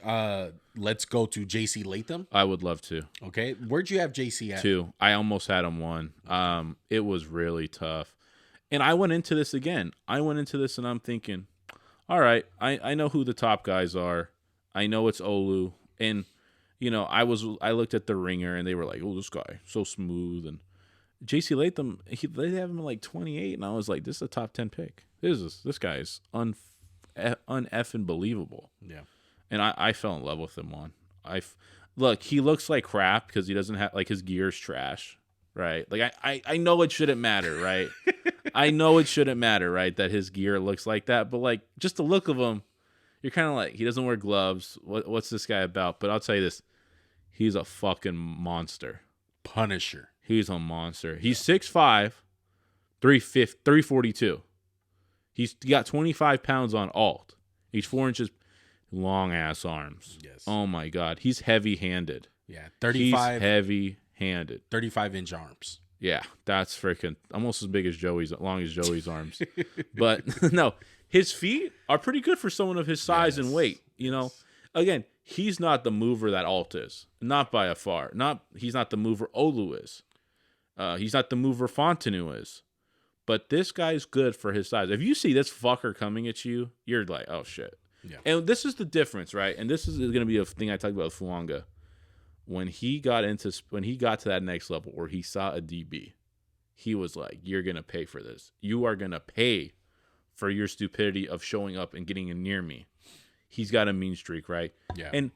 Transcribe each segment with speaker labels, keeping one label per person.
Speaker 1: Let's go to JC Latham.
Speaker 2: I would love to.
Speaker 1: Okay. Where'd you have JC at?
Speaker 2: 2. I almost had him 1. It was really tough. And I went into this again. And I'm thinking, all right, I know who the top guys are. I know it's Olu. And, I looked at the ringer and they were like, oh, this guy, so smooth. And JC Latham, they have him at like 28. And I was like, this is a top 10 pick. This guy is un-effing believable.
Speaker 1: Yeah.
Speaker 2: And I fell in love with him Look, he looks like crap because he doesn't have, like, his gear's trash, right? Like, I know it shouldn't matter, right? I know it shouldn't matter, right, that his gear looks like that. But, like, just the look of him, you're kind of like, he doesn't wear gloves. What's this guy about? But I'll tell you this. He's a fucking monster.
Speaker 1: Punisher.
Speaker 2: He's a monster. He's 6'5", 342. He's got 25 pounds on alt. He's 4 inches, long ass arms.
Speaker 1: Yes.
Speaker 2: Oh my God. He's heavy-handed.
Speaker 1: Yeah. 35.
Speaker 2: He's heavy-handed.
Speaker 1: 35-inch arms.
Speaker 2: Yeah, that's freaking almost as big as Joey's, long as Joey's arms. But no, his feet are pretty good for someone of his size and weight. Again, he's not the mover that Alt is, not by a far. He's not the mover Olu is. He's not the mover Fontenue is. But this guy's good for his size. If you see this fucker coming at you, you're like, oh shit. Yeah. And this is the difference, right? And this is going to be a thing I talked about with Fuanga. When he got to that next level where he saw a DB, he was like, you're going to pay for this. You are going to pay for your stupidity of showing up and getting in near me. He's got a mean streak, right?
Speaker 1: Yeah.
Speaker 2: And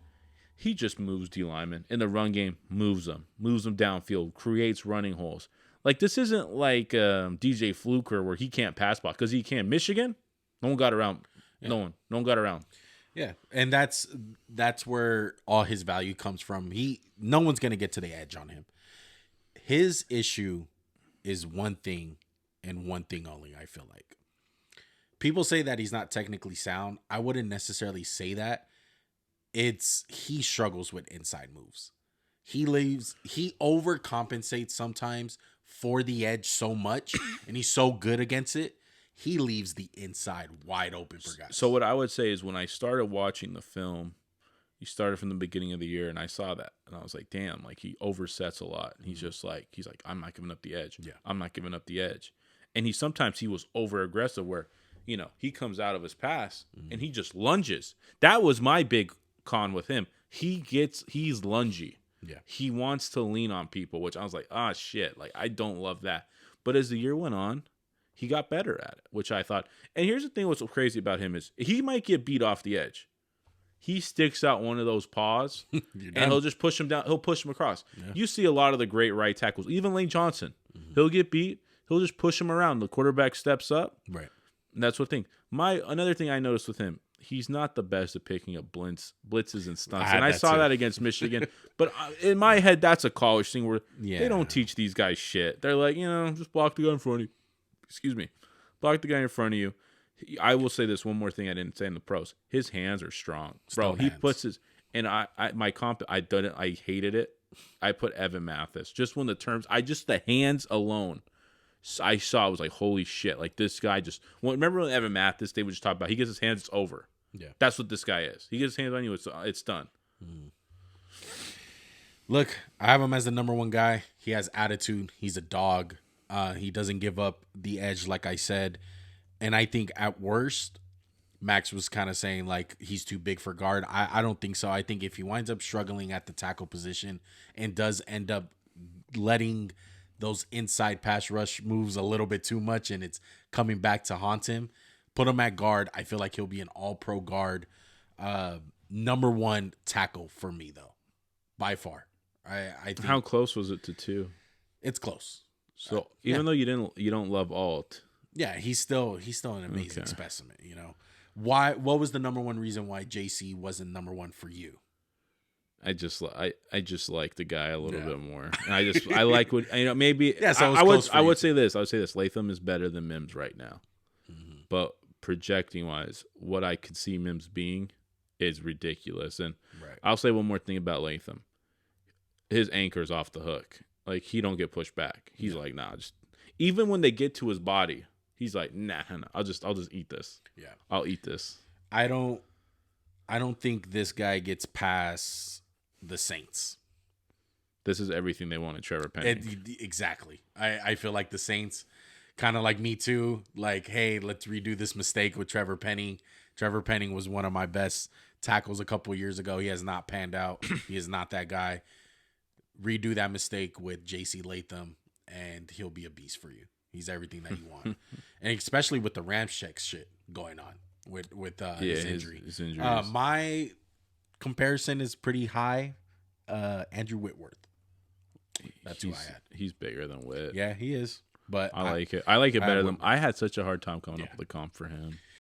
Speaker 2: he just moves D linemen. In the run game, moves them downfield, creates running holes. Like, this isn't like DJ Fluker where he can't pass block because he can. Michigan, no one got around. Yeah. No one got around.
Speaker 1: Yeah, and that's where all his value comes from. No one's going to get to the edge on him. His issue is one thing and one thing only, I feel like. People say that he's not technically sound. I wouldn't necessarily say that. He struggles with inside moves. He overcompensates sometimes for the edge so much, and he's so good against it. He leaves the inside wide open for guys.
Speaker 2: So what I would say is when I started watching the film, he started from the beginning of the year, and I saw that, and I was like, damn, like he oversets a lot. And he's like, I'm not giving up the edge.
Speaker 1: Yeah.
Speaker 2: I'm not giving up the edge. And sometimes he was over aggressive where, he comes out of his pass and he just lunges. That was my big con with him. He's lungy.
Speaker 1: Yeah.
Speaker 2: He wants to lean on people, which I was like, shit. Like, I don't love that. But as the year went on, he got better at it, which I thought. And here's the thing what's so crazy about him is he might get beat off the edge. He sticks out one of those paws, and he'll just push him down. He'll push him across. Yeah. You see a lot of the great right tackles, even Lane Johnson. Mm-hmm. He'll get beat. He'll just push him around. The quarterback steps up.
Speaker 1: Right.
Speaker 2: And that's what thing. Another thing I noticed with him, he's not the best at picking up blitzes and stunts. And I saw that against Michigan. But in my head, that's a college thing where they don't teach these guys shit. They're like, just block the guy in front of you. Excuse me. Block the guy in front of you. I will say this one more thing I didn't say in the pros. His hands are strong. Bro, he puts his – and I hated it. I put Evan Mathis. Just when the hands alone – I saw it was like, holy shit. Like, this guy remember when Evan Mathis, they would just talk about, he gets his hands, it's over.
Speaker 1: Yeah.
Speaker 2: That's what this guy is. He gets his hands on you, it's done.
Speaker 1: Look, I have him as the number one guy. He has attitude. He's a dog. He doesn't give up the edge, like I said. And I think at worst, Max was kind of saying, like, he's too big for guard. I don't think so. I think if he winds up struggling at the tackle position and does end up letting those inside pass rush moves a little bit too much and it's coming back to haunt him, put him at guard. I feel like he'll be an all-pro guard. Number one tackle for me, though, by far. I think.
Speaker 2: How close was it to 2?
Speaker 1: It's close.
Speaker 2: So even though you don't love Alt.
Speaker 1: Yeah, he's still an amazing specimen, Why? What was the number one reason why JC wasn't number one for you?
Speaker 2: I just like the guy a little bit more. And I like what maybe.
Speaker 1: Yes,
Speaker 2: I would say this. Latham is better than Mims right now, but projecting wise, what I could see Mims being is ridiculous. And I'll say one more thing about Latham. His anchor's off the hook. Like, he don't get pushed back. He's like, nah. Just even when they get to his body, he's like, nah. I'll just eat this.
Speaker 1: Yeah,
Speaker 2: I'll eat this.
Speaker 1: I don't I don't think this guy gets past the Saints.
Speaker 2: This is everything they wanted Trevor Penning.
Speaker 1: Exactly. I feel like the Saints, kind of like me too, like, hey, let's redo this mistake with Trevor Penning. Trevor Penning was one of my best tackles a couple years ago. He has not panned out. He is not that guy. Redo that mistake with JC Latham, and he'll be a beast for you. He's everything that you want. And especially with the Ramczyk shit going on with his injury.
Speaker 2: His injuries.
Speaker 1: My comparison is pretty high. Andrew Whitworth. That's who I had.
Speaker 2: He's bigger than Whit.
Speaker 1: Yeah, he is. But
Speaker 2: I like it. I like it better than I had such a hard time coming up with a comp for him.